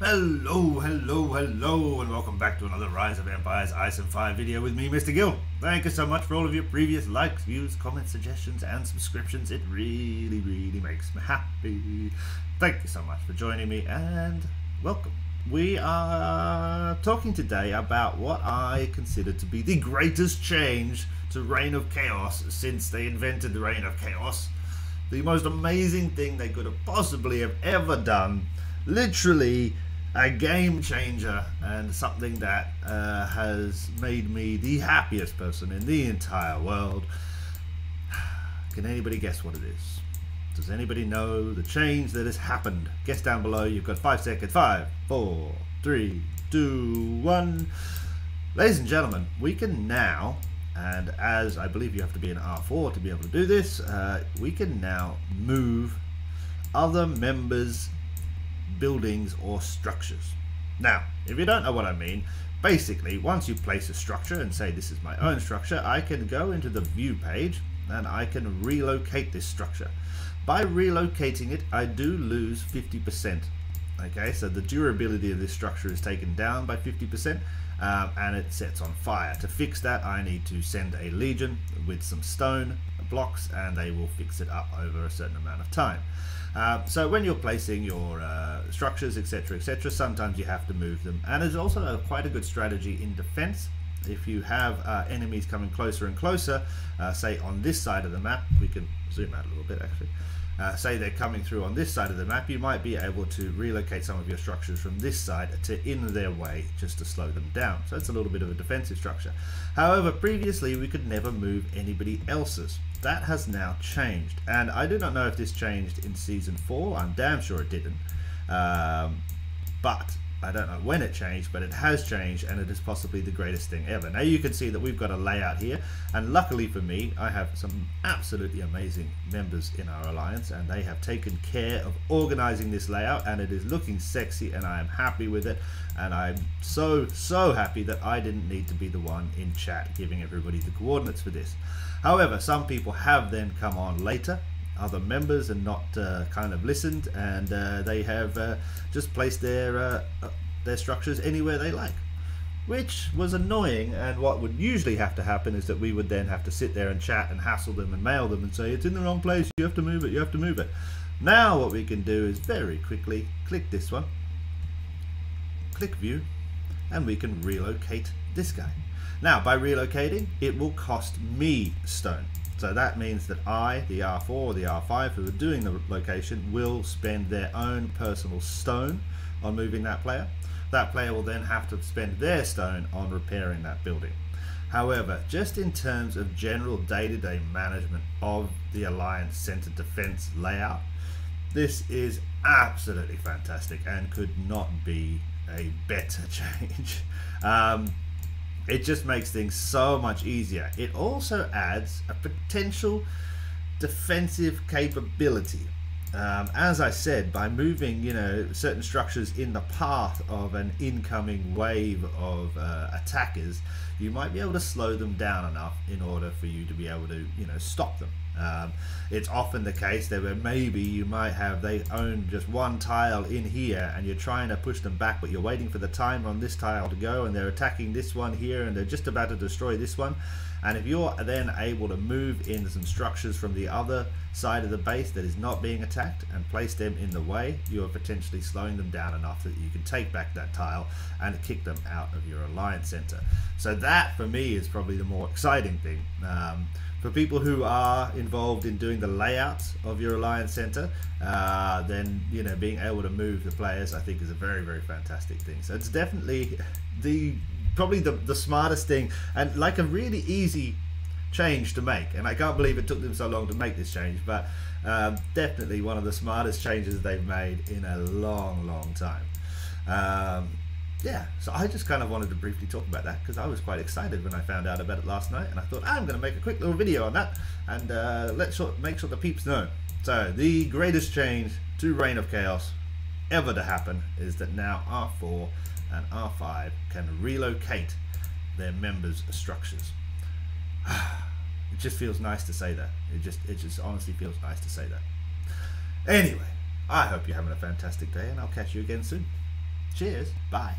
Hello, and welcome back to another Rise of Empires Ice and Fire video with me, Mr. Gill. Thank you so much for all of your previous likes, views, comments, suggestions, and subscriptions. It really makes me happy. Thank you so much for joining me, and welcome. We are talking today about what I consider to be the greatest change to Reign of Chaos since they invented the Reign of Chaos. The most amazing thing they could have possibly have ever done. Literally a game changer, and something that has made me the happiest person in the entire world. Can anybody guess what it is? Does anybody know the change that has happened? Guess down below. You've got 5 seconds. 5, 4, 3, 2, 1. Ladies and gentlemen, we can now, and as I believe you have to be an R4 to be able to do this, we can now move other members' buildings or structures. Now, if you don't know what I mean, basically once you place a structure and say this is my own structure, I can go into the view page and I can relocate this structure. By relocating it, I do lose 50%. Okay, so the durability of this structure is taken down by 50%, and it sets on fire. To fix that, I need to send a legion with some stone blocks, and they will fix it up over a certain amount of time. So when you're placing your structures, etc., sometimes you have to move them, and it's also quite a good strategy in defense. If you have enemies coming closer and closer, say on this side of the map, we can zoom out a little bit actually. Say they're coming through on this side of the map, you might be able to relocate some of your structures from this side to in their way, just to slow them down. So it's a little bit of a defensive structure. However, previously we could never move anybody else's. That has now changed, and I do not know if this changed in season 4. I'm damn sure it didn't, but I don't know when it changed, but it has changed, and it is possibly the greatest thing ever. Now you can see that we've got a layout here, and luckily for me, I have some absolutely amazing members in our alliance, and they have taken care of organizing this layout, and it is looking sexy, and I am happy with it. And I'm so happy that I didn't need to be the one in chat giving everybody the coordinates for this. However, some people have then come on later, other members, and not kind of listened, and they have just placed their structures anywhere they like, which was annoying. And what would usually have to happen is that we would then have to sit there and chat and hassle them and mail them and say it's in the wrong place, you have to move it, you have to move it. Now what we can do is very quickly click this one, click view, and we can relocate this guy. Now by relocating, it will cost me stone. So that means that I, the R4 or the R5 who are doing the location, will spend their own personal stone on moving that player. That player will then have to spend their stone on repairing that building. However, just in terms of general day-to-day management of the Alliance Center defense layout, this is absolutely fantastic and could not be a better change. It just makes things so much easier. It also adds a potential defensive capability. As I said, by moving, certain structures in the path of an incoming wave of attackers, you might be able to slow them down enough in order for you to be able to, stop them. It's often the case that where maybe you might have, they own just one tile in here and you're trying to push them back, but you're waiting for the timer on this tile to go, and they're attacking this one here and they're just about to destroy this one. And if you're then able to move in some structures from the other side of the base that is not being attacked and place them in the way, you are potentially slowing them down enough that you can take back that tile and kick them out of your alliance center. So that for me is probably the more exciting thing. For people who are involved in doing the layout of your alliance center, then being able to move the players, I think, is a very fantastic thing. So it's definitely probably the smartest thing, and like a really easy change to make. And I can't believe it took them so long to make this change, but definitely one of the smartest changes they've made in a long time. Yeah, so I just kind of wanted to briefly talk about that because I was quite excited when I found out about it last night, and I thought I'm going to make a quick little video on that and make sure the peeps know. So the greatest change to Reign of Chaos ever to happen is that now R4 and R5 can relocate their members' structures. It just feels nice to say that. It just honestly feels nice to say that. Anyway, I hope you're having a fantastic day, and I'll catch you again soon. Cheers. Bye.